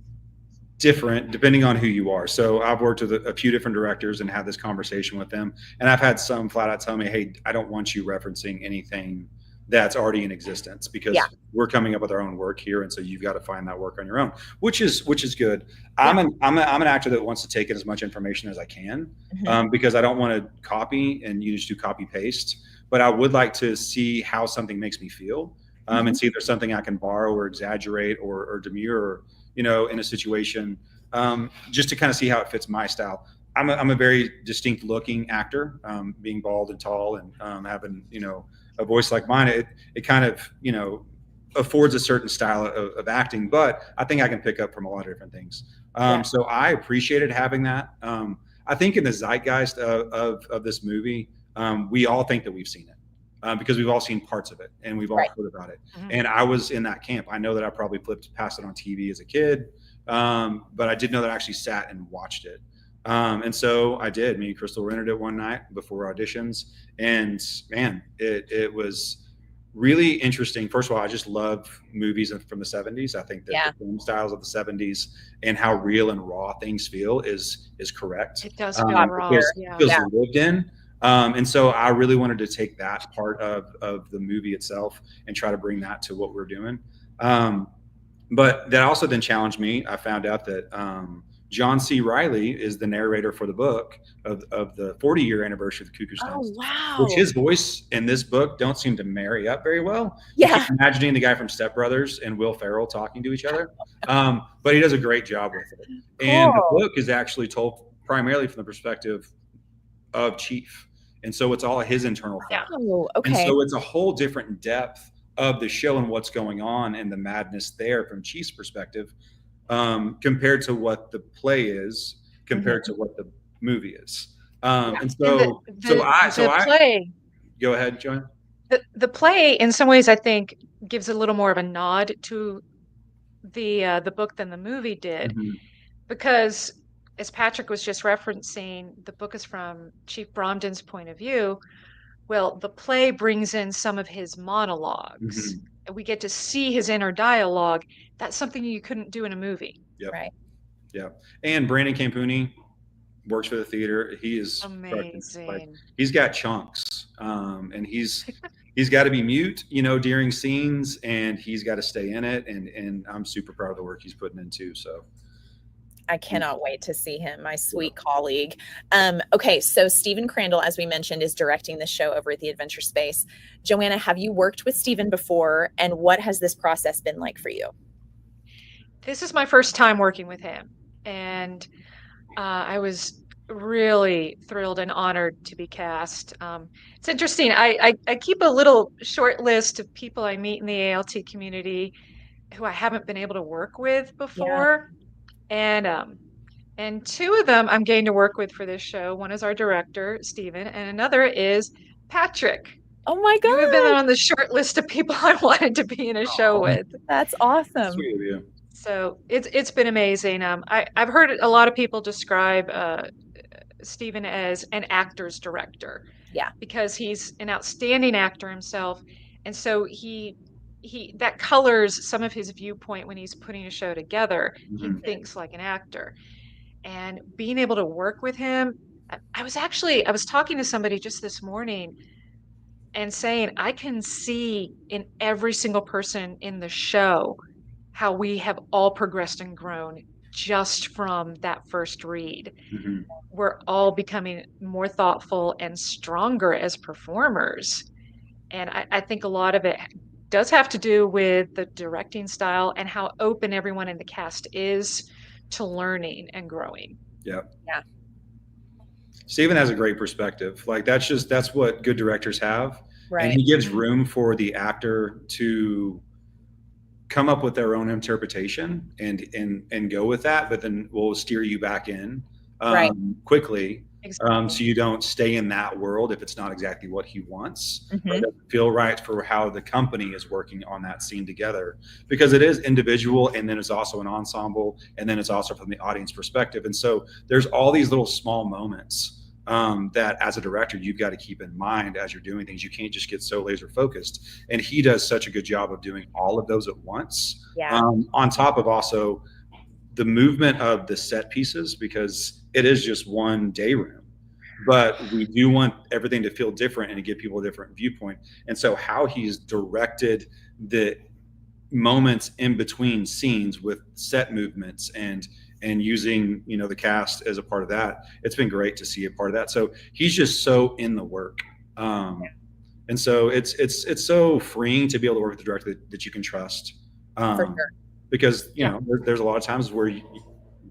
different depending on who you are. So I've worked with a few different directors and had this conversation with them, and I've had some flat out tell me, "Hey, I don't want you referencing anything that's already in existence, because we're coming up with our own work here, and so you've got to find that work on your own," which is good. I'm an actor that wants to take in as much information as I can, because I don't want to copy and you just do copy paste, but I would like to see how something makes me feel, and see if there's something I can borrow or exaggerate or demur, in a situation, just to kind of see how it fits my style. I'm a very distinct looking actor, being bald and tall and having, a voice like mine. It kind of, affords a certain style of acting, but I think I can pick up from a lot of different things. So I appreciated having that. I think in the zeitgeist of this movie, we all think that we've seen it, because we've all seen parts of it and we've all heard about it. And I was in that camp. I know that I probably flipped past it on TV as a kid, but I did know that I actually sat and watched it. And so I did. Me and Crystal rented it one night before auditions, and man, it was really interesting. First of all, I just love movies from the 70s. I think that the film styles of the 70s and how real and raw things feel is correct. It does feel raw. It feels lived in. And so I really wanted to take that part of the movie itself and try to bring that to what we're doing. But that also then challenged me. I found out that John C. Reilly is the narrator for the book of the 40-year anniversary of the Cuckoo. Oh, wow. Which his voice in this book don't seem to marry up very well. Yeah. Imagining the guy from Step Brothers and Will Ferrell talking to each other. But he does a great job with it. Cool. And the book is actually told primarily from the perspective of Chief. And so it's all his internal thought. Oh, okay. And so it's a whole different depth of the show and what's going on and the madness there from Chief's perspective, compared to what the play is, compared to what the movie is. And so, I play. Go ahead, Joanna. The play, in some ways, I think, gives a little more of a nod to the book than the movie did, because, as Patrick was just referencing, the book is from Chief Bromden's point of view. Well, the play brings in some of his monologues. And we get to see his inner dialogue. That's something you couldn't do in a movie. Yep. Right. Yeah. And Brandon Campooni, works for the theater. He is Amazing. he's got chunks, and he's got to be mute, during scenes, and he's got to stay in it. And I'm super proud of the work he's putting in too. So I cannot wait to see him, my sweet colleague. Okay, so Stephen Crandall, as we mentioned, is directing the show over at the Adventure Space. Joanna, have you worked with Stephen before, and what has this process been like for you? This is my first time working with him, and I was really thrilled and honored to be cast. It's interesting. I keep a little short list of people I meet in the ALT community who I haven't been able to work with Yeah. before. And two of them I'm getting to work with for this show. One is our director, Stephen, and another is Patrick. Oh my You have been God. on the short list of people I wanted to be in a show with. That's awesome. sweet of you. So it's been amazing. I've heard a lot of people describe Stephen as an actor's director. Yeah. Because he's an outstanding actor himself, and so he that colors some of his viewpoint when he's putting a show together. He thinks like an actor, and being able to work with him. I was talking to somebody just this morning and saying I can see in every single person in the show how we have all progressed and grown just from that first read. We're all becoming more thoughtful and stronger as performers. And I think a lot of it does have to do with the directing style and how open everyone in the cast is to learning and growing. Yeah. Stephen has a great perspective. Like that's what good directors have. Right. And he gives room for the actor to come up with their own interpretation and go with that, but then we'll steer you back in quickly. Exactly. So you don't stay in that world if it's not exactly what he wants, or Mhm. doesn't feel right for how the company is working on that scene together, because it is individual, and then it's also an ensemble, and then it's also from the audience perspective. And so there's all these little small moments that as a director you've got to keep in mind as you're doing things. You can't just get so laser focused, and he does such a good job of doing all of those at once. Yeah. On top of also the movement of the set pieces, because it is just one day room, but we do want everything to feel different and to give people a different viewpoint. And so how he's directed the moments in between scenes with set movements and using the cast as a part of that, it's been great to see a part of that. So he's just so in the work, and so it's so freeing to be able to work with the director that you can trust, For sure. because there's a lot of times where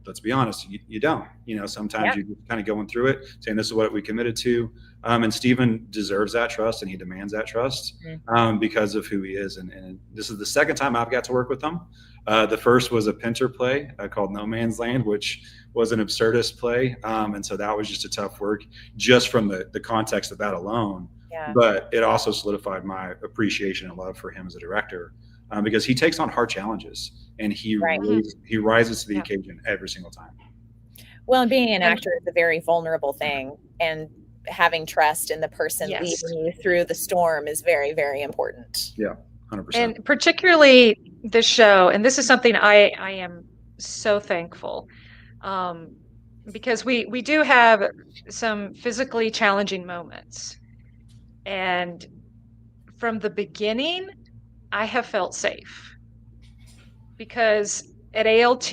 let's be honest, you don't. Sometimes you're kind of going through it, saying this is what we committed to. And Stephen deserves that trust, and he demands that trust because of who he is. And this is the second time I've got to work with him. The first was a Pinter play called No Man's Land, which was an absurdist play. And so that was just a tough work just from the context of that alone. Yeah. But it also solidified my appreciation and love for him as a director, because he takes on hard challenges, and he rises to the occasion every single time. Well, and being an actor is a very vulnerable thing, and having trust in the person leading you through the storm is very, very important. Yeah, 100%. And particularly this show, and this is something I am so thankful, because we do have some physically challenging moments. And from the beginning, I have felt safe, because at ALT,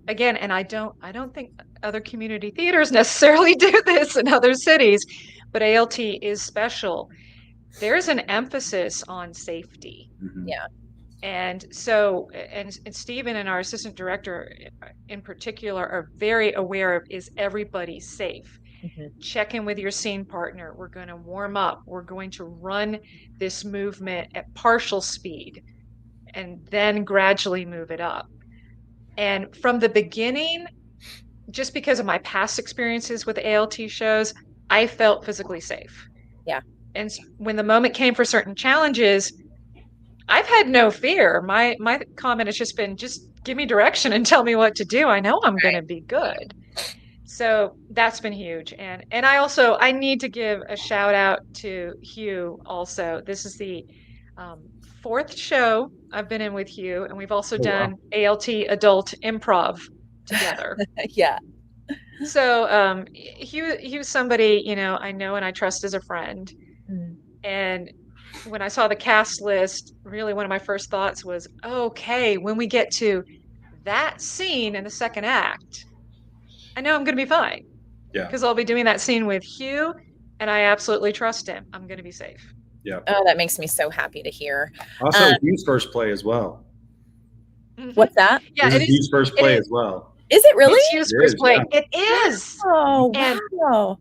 again, and I don't think other community theaters necessarily do this in other cities, but ALT is special. There's an emphasis on safety. Yeah. And so, and Stephen and our assistant director in particular are very aware of, is everybody safe? Check in with your scene partner. We're going to warm up. We're going to run this movement at partial speed and then gradually move it up. And from the beginning, just because of my past experiences with ALT shows, I felt physically safe. Yeah. And when the moment came for certain challenges, I've had no fear. My comment has just been, just give me direction and tell me what to do. I know I'm going to be good. So that's been huge. And I need to give a shout out to Hugh also. This is the fourth show I've been in with Hugh, and we've also done ALT adult improv together. Yeah. So he was somebody, I know and I trust as a friend. Mm. And when I saw the cast list, really one of my first thoughts was, okay, when we get to that scene in the second act, I know I'm going to be fine Yeah. because I'll be doing that scene with Hugh and I absolutely trust him. I'm going to be safe. Yeah. Oh, that makes me so happy to hear. Also, Hugh's first play as well. Mhm. What's that? Yeah, This is Hugh's first it play is, as well. Is it really? it's Hugh's It first is, play. yeah. It is. Oh, And wow.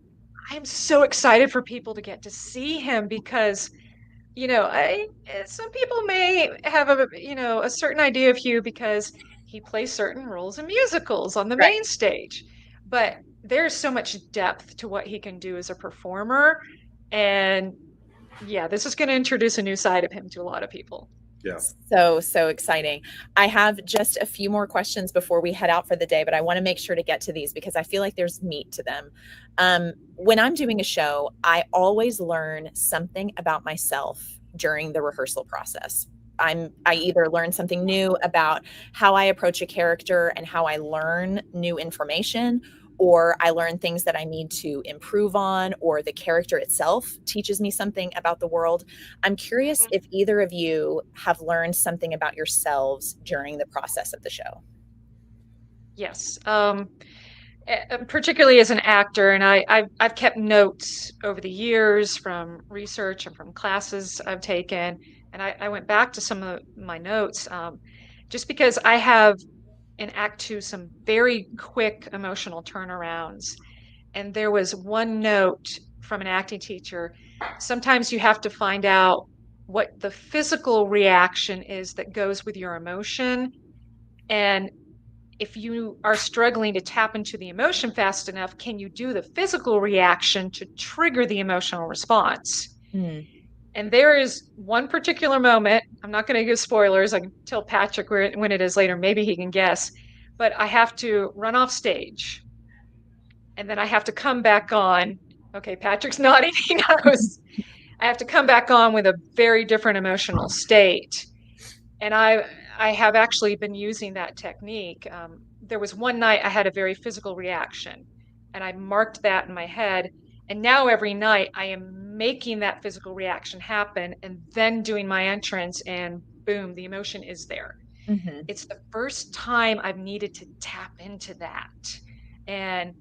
I'm so excited for people to get to see him because some people may have a certain idea of Hugh because he plays certain roles in musicals on the Right. main stage, but there's so much depth to what he can do as a performer, and yeah, this is going to introduce a new side of him to a lot of people. Yeah. So exciting. I have just a few more questions before we head out for the day, but I want to make sure to get to these because I feel like there's meat to them. When I'm doing a show, I always learn something about myself during the rehearsal process. I either learn something new about how I approach a character and how I learn new information, or I learn things that I need to improve on, or the character itself teaches me something about the world. I'm curious Mhm. if either of you have learned something about yourselves during the process of the show. Yes. Particularly as an actor, and I've kept notes over the years from research and from classes I've taken, and I went back to some of my notes just because I have in Act Two some very quick emotional turnarounds, and there was one note from an acting teacher. Sometimes you have to find out what the physical reaction is that goes with your emotion, and if you are struggling to tap into the emotion fast enough, can you do the physical reaction to trigger the emotional response? Mm, And there is one particular moment. I'm not going to give spoilers. I can tell Patrick when it is later. Maybe he can guess. But I have to run off stage and then I have to come back on. Okay, Patrick's nodding. He knows. I have to come back on with a very different emotional state. And I have actually been using that technique. There was one night I had a very physical reaction, and I marked that in my head. And now every night I am making that physical reaction happen and then doing my entrance, and boom, the emotion is there. mhm. It's the first time I've needed to tap into that. And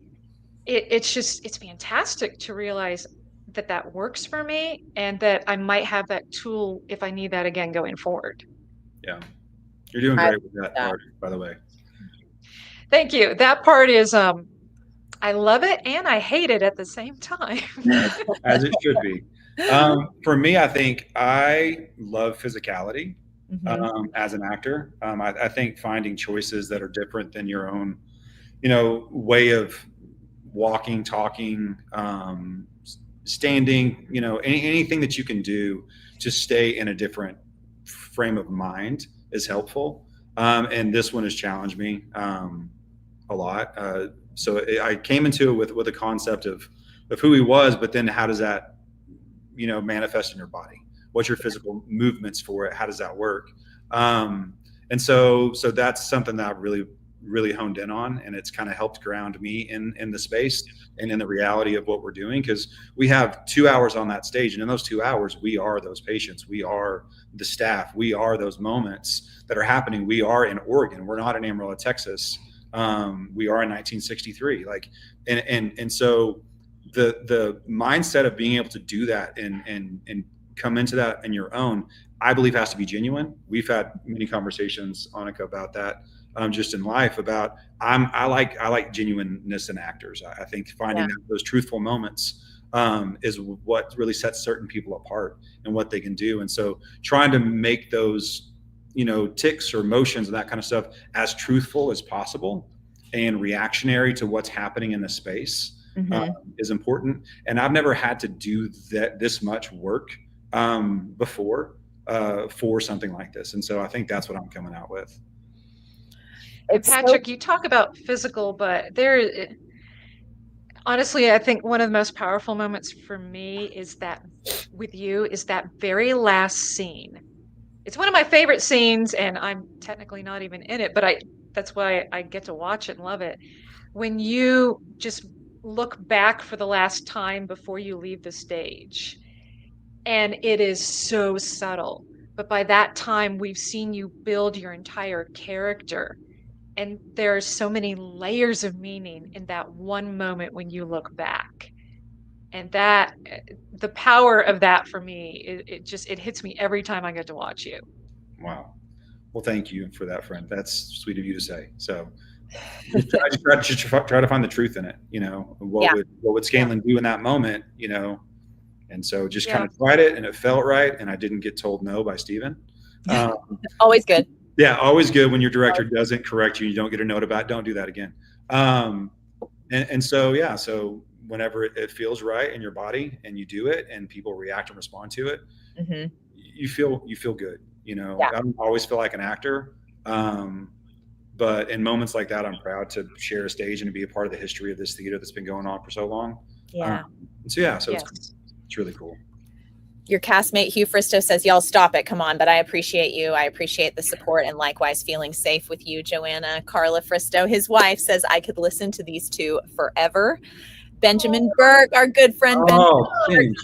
it's fantastic to realize that that works for me and that I might have that tool if I need that again going forward. Yeah. You're doing I love great with that that. part, by the way. Thank you. That part is I love it and I hate it at the same time. As it should be. For me, I think I love physicality Mhm. as an actor. I think finding choices that are different than your own, way of walking, talking, standing, anything that you can do to stay in a different frame of mind is helpful. And this one has challenged me a lot. I came into it with a concept of who he was, but then how does that manifest in your body? What's your physical movements for it? How does that work? And so that's something that I've really honed in on, and it's kind of helped ground me in the space and in the reality of what we're doing, because we have 2 hours on that stage, and in those 2 hours we are those patients, we are the staff, we are those moments that are happening. We are in Oregon, we're not in Amarillo, Texas. We are in 1963, and so the mindset of being able to do that and come into that in your own, I believe, has to be genuine. We've had many conversations, Annika, about that, just in life. About I like genuineness in actors. I think finding Yeah. those truthful moments is what really sets certain people apart and what they can do. And so trying to make those ticks or motions and that kind of stuff as truthful as possible and reactionary to what's happening in the space Mhm. is important. And I've never had to do this much work before for something like this. And so I think that's what I'm coming out with. And It's so Patrick, you talk about physical, but honestly, I think one of the most powerful moments for me is that with you is that very last scene. It's one of my favorite scenes, and I'm technically not even in it, but that's why I get to watch it and love it. when you just look back for the last time before you leave the stage. And it is so subtle. But by that time, we've seen you build your entire character. And there are so many layers of meaning in that one moment when you look back. And that, the power of that for me, it hits me every time I get to watch you. Wow. Well, thank you for that, friend. That's sweet of you to say. So I just try to find the truth in it. Yeah. What would Scanlon do in that moment? And so just kind Yeah. of tried it, and it felt right, and I didn't get told no by Steven. Always good. Yeah, always good when your director doesn't correct you. You don't get a note about it. Don't do that again. And so whenever it feels right in your body and you do it and people react and respond to it, you feel good. I don't always feel like an actor. But in moments like that, I'm proud to share a stage and to be a part of the history of this theater that's been going on for so long. Yeah. Yes. It's really cool. Your castmate Hugh Fristo says, y'all stop it. Come on. But I appreciate you. I appreciate the support, and likewise feeling safe with you, Joanna. Carla Fristo, his wife, says, I could listen to these two forever. Benjamin Burke, our good friend. Thank you.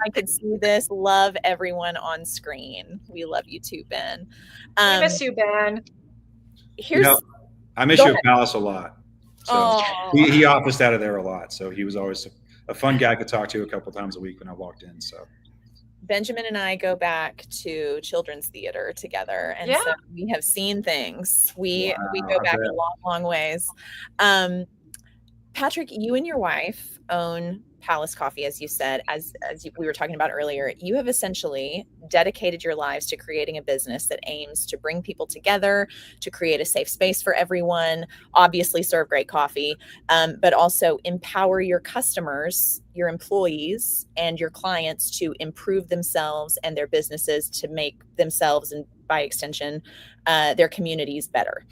I could see this. Love everyone on screen. We love you too, Ben. We miss you, Ben. I miss you at Palace a lot. So he officed out of there a lot. So he was always a fun guy I could talk to a couple times a week when I walked in. So Benjamin and I go back to children's theater together, and so we have seen things. We go back a long, long ways. Patrick, you and your wife own Palace Coffee, as you said, as we were talking about earlier. You have essentially dedicated your lives to creating a business that aims to bring people together, to create a safe space for everyone, obviously serve great coffee, but also empower your customers, your employees, and your clients to improve themselves and their businesses, to make themselves, and by extension, their communities better.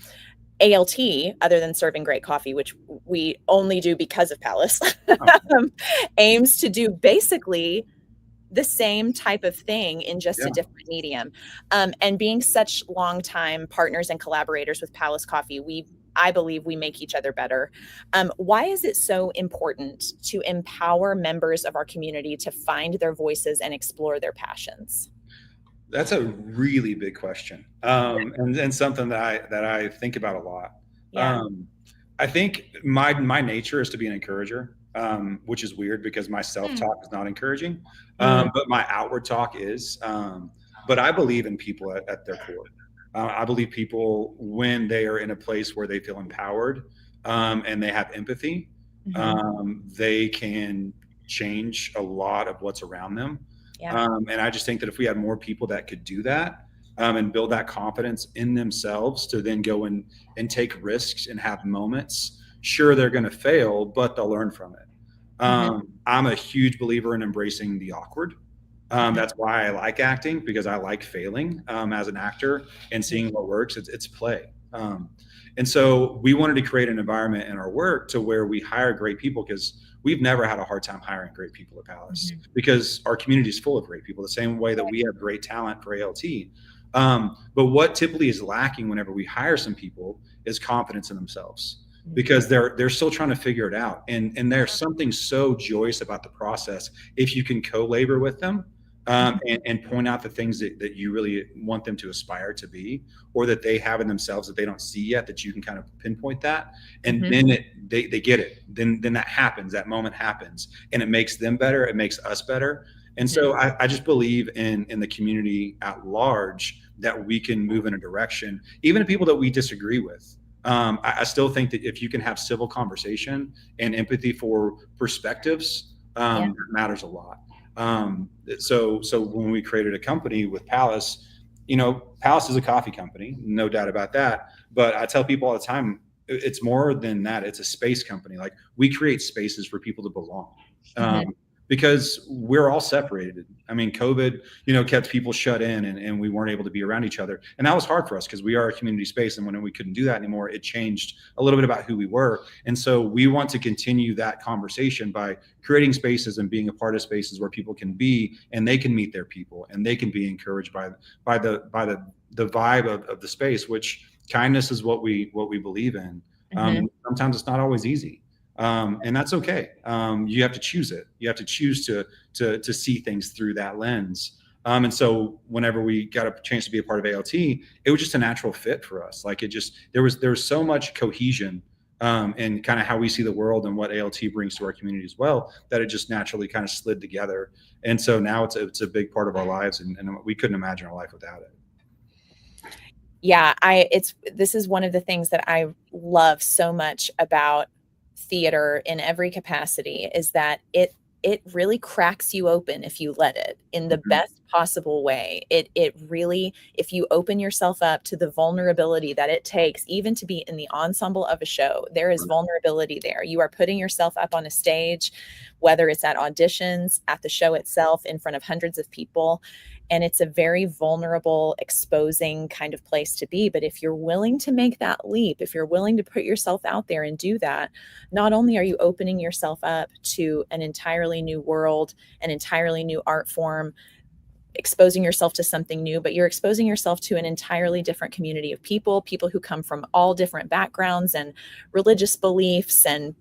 ALT, other than serving great coffee, which we only do because of Palace, aims to do basically the same type of thing in just a different medium. And being such longtime partners and collaborators with Palace Coffee, I believe we make each other better. Why is it so important to empower members of our community to find their voices and explore their passions? That's a really big question, and something that I think about a lot. I think my nature is to be an encourager, which is weird because my self-talk is not encouraging, but my outward talk is. But I believe in people at their core. I believe people, when they are in a place where they feel empowered and they have empathy, they can change a lot of what's around them. And I just think that if we had more people that could do that and build that confidence in themselves to then go and take risks and have moments, sure, they're going to fail, but they'll learn from it. I'm a huge believer in embracing the awkward. That's why I like acting, because I like failing as an actor and seeing what works. It's play. And so we wanted to create an environment in our work to where we hire great people, because we've never had a hard time hiring great people at Palace because our community is full of great people, the same way that we have great talent for ALT. But what typically is lacking whenever we hire some people is confidence in themselves, because they're still trying to figure it out. And there's something so joyous about the process if you can co-labor with them. And point out the things that you really want them to aspire to be, or that they have in themselves that they don't see yet, that you can kind of pinpoint that. And then they get it. Then that happens, that moment happens, and it makes them better. It makes us better. And so I just believe in the community at large that we can move in a direction, even to people that we disagree with. I still think that if you can have civil conversation and empathy for perspectives, it matters a lot. So when we created a company with Palace, Palace is a coffee company, no doubt about that. But I tell people all the time, it's more than that. It's a space company. Like, we create spaces for people to belong. Because we're all separated. I mean, COVID, kept people shut in, and we weren't able to be around each other. And that was hard for us because we are a community space. And when we couldn't do that anymore, it changed a little bit about who we were. And so we want to continue that conversation by creating spaces and being a part of spaces where people can be, and they can meet their people, and they can be encouraged by the vibe of the space, which kindness is what we believe in. Sometimes it's not always easy. And that's okay. You have to choose it. You have to choose to see things through that lens. And so whenever we got a chance to be a part of ALT, it was just a natural fit for us. Like there was so much cohesion and kind of how we see the world and what ALT brings to our community as well, that it just naturally kind of slid together. And so now it's a big part of our lives, and we couldn't imagine our life without it. Yeah, this is one of the things that I love so much about theater in every capacity, is that it really cracks you open if you let it, in the best possible way. It really, if you open yourself up to the vulnerability that it takes, even to be in the ensemble of a show, there is vulnerability there. You are putting yourself up on a stage, whether it's at auditions, at the show itself, in front of hundreds of people. And it's a very vulnerable, exposing kind of place to be. But if you're willing to make that leap, if you're willing to put yourself out there and do that, not only are you opening yourself up to an entirely new world, an entirely new art form, exposing yourself to something new, but you're exposing yourself to an entirely different community of people who come from all different backgrounds and religious beliefs and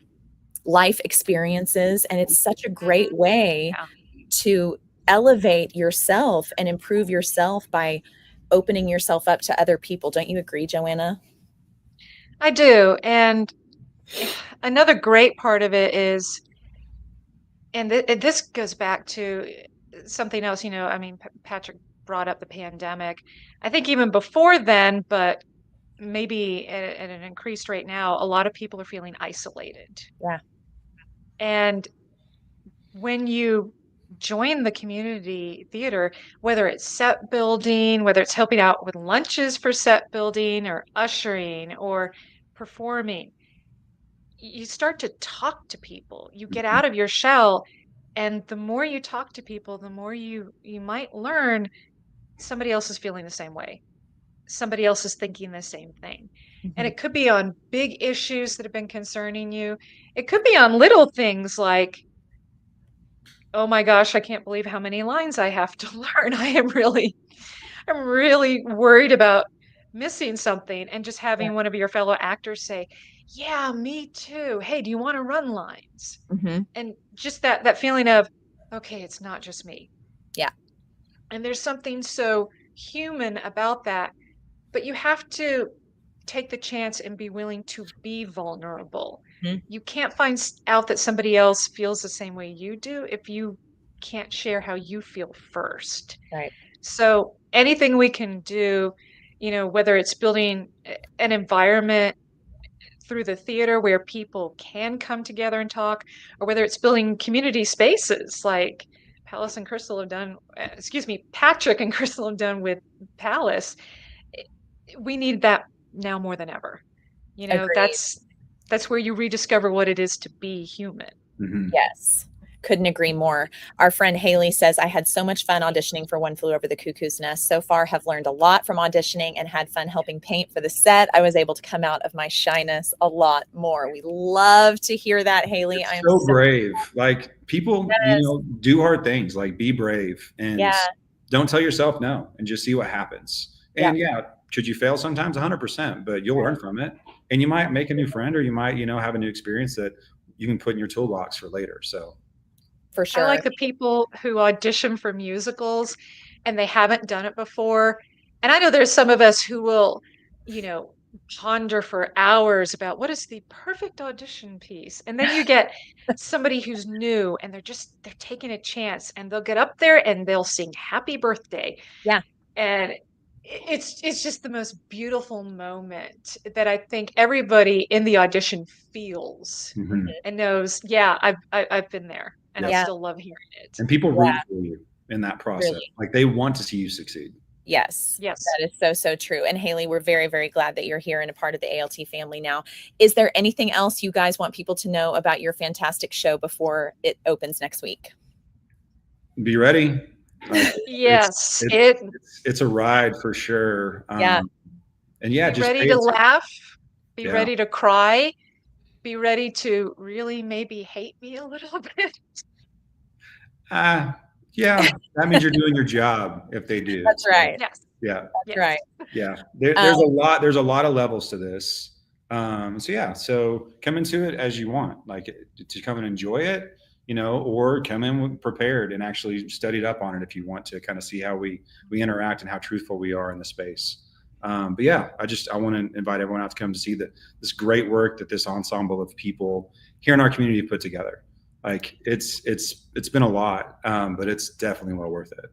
life experiences. And it's such a great way to elevate yourself and improve yourself by opening yourself up to other people. Don't you agree, Joanna? I do. And another great part of it is, and this goes back to something else, I mean, Patrick brought up the pandemic. I think even before then, but maybe at an increased rate now, a lot of people are feeling isolated. Yeah. And when you join the community theater, whether it's set building, whether it's helping out with lunches for set building or ushering or performing, you start to talk to people. You get out of your shell, and the more you talk to people, the more you might learn somebody else is feeling the same way. Somebody else is thinking the same thing. And it could be on big issues that have been concerning you. It could be on little things like, oh my gosh, I can't believe how many lines I have to learn. I'm really worried about missing something, and just having one of your fellow actors say, yeah, me too. Hey, do you want to run lines? And just that feeling of, okay, it's not just me. Yeah. And there's something so human about that, but you have to take the chance and be willing to be vulnerable. You can't find out that somebody else feels the same way you do if you can't share how you feel first. Right. So anything we can do, whether it's building an environment through the theater where people can come together and talk, or whether it's building community spaces like Patrick and Crystal have done with Palace. We need that now more than ever. That's where you rediscover what it is to be human. Yes. Couldn't agree more. Our friend Haley says, I had so much fun auditioning for One Flew Over the Cuckoo's Nest. So far, have learned a lot from auditioning and had fun helping paint for the set. I was able to come out of my shyness a lot more. We love to hear that, Haley. I'm so brave. Like, people, do hard things. Like, be brave and don't tell yourself no, and just see what happens. And should you fail sometimes? 100%, but you'll learn from it, and you might make a new friend, or you might, have a new experience that you can put in your toolbox for later. So. For sure. I like the people who audition for musicals and they haven't done it before. And I know there's some of us who will, ponder for hours about what is the perfect audition piece. And then you get somebody who's new and they're taking a chance, and they'll get up there and they'll sing Happy Birthday. Yeah. And it's just the most beautiful moment that I think everybody in the audition feels and knows, I've been there. And I still love hearing it. And people root for you in that process. Really? Like, they want to see you succeed. Yes. That is so, so true. And Haley, we're very, very glad that you're here and a part of the ALT family now. Is there anything else you guys want people to know about your fantastic show before it opens next week? Be ready. Yes. It's a ride for sure. And be just ready to laugh. Be ready to cry. Be ready to really maybe hate me a little bit. That means you're doing your job if they do. That's right. Yes. Yeah. That's right. Yeah. There's a lot of levels to this. So yeah, so come into it as you want, like to come and enjoy it, or come in prepared and actually studied up on it if you want to kind of see how we interact and how truthful we are in the space. But yeah, I want to invite everyone out to come to see this great work that this ensemble of people here in our community put together. Like it's been a lot, but it's definitely well worth it.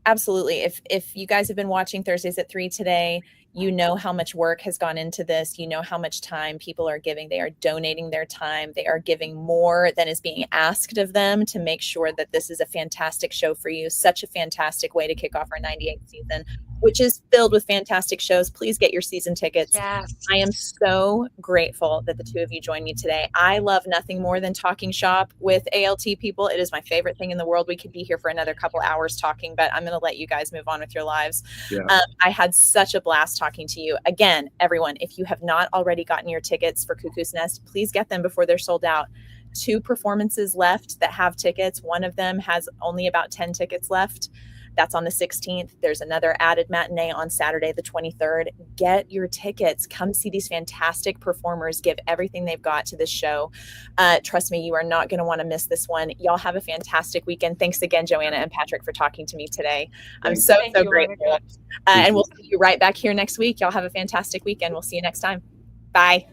Absolutely. If you guys have been watching Thursdays at 3 today, you know how much work has gone into this. You know how much time people are giving. They are donating their time. They are giving more than is being asked of them to make sure that this is a fantastic show for you. Such a fantastic way to kick off our 98th season, which is filled with fantastic shows. Please get your season tickets. Yes. I am so grateful that the two of you joined me today. I love nothing more than talking shop with ALT people. It is my favorite thing in the world. We could be here for another couple hours talking, but I'm going to let you guys move on with your lives. Yeah. I had such a blast talking to you. Again, everyone, if you have not already gotten your tickets for Cuckoo's Nest, please get them before they're sold out. 2 performances left that have tickets. One of them has only about 10 tickets left. That's on the 16th. There's another added matinee on Saturday, the 23rd. Get your tickets. Come see these fantastic performers give everything they've got to this show. Trust me, you are not going to want to miss this one. Y'all have a fantastic weekend. Thanks again, Joanna and Patrick, for talking to me today. I'm so grateful. And we'll see you right back here next week. Y'all have a fantastic weekend. We'll see you next time. Bye.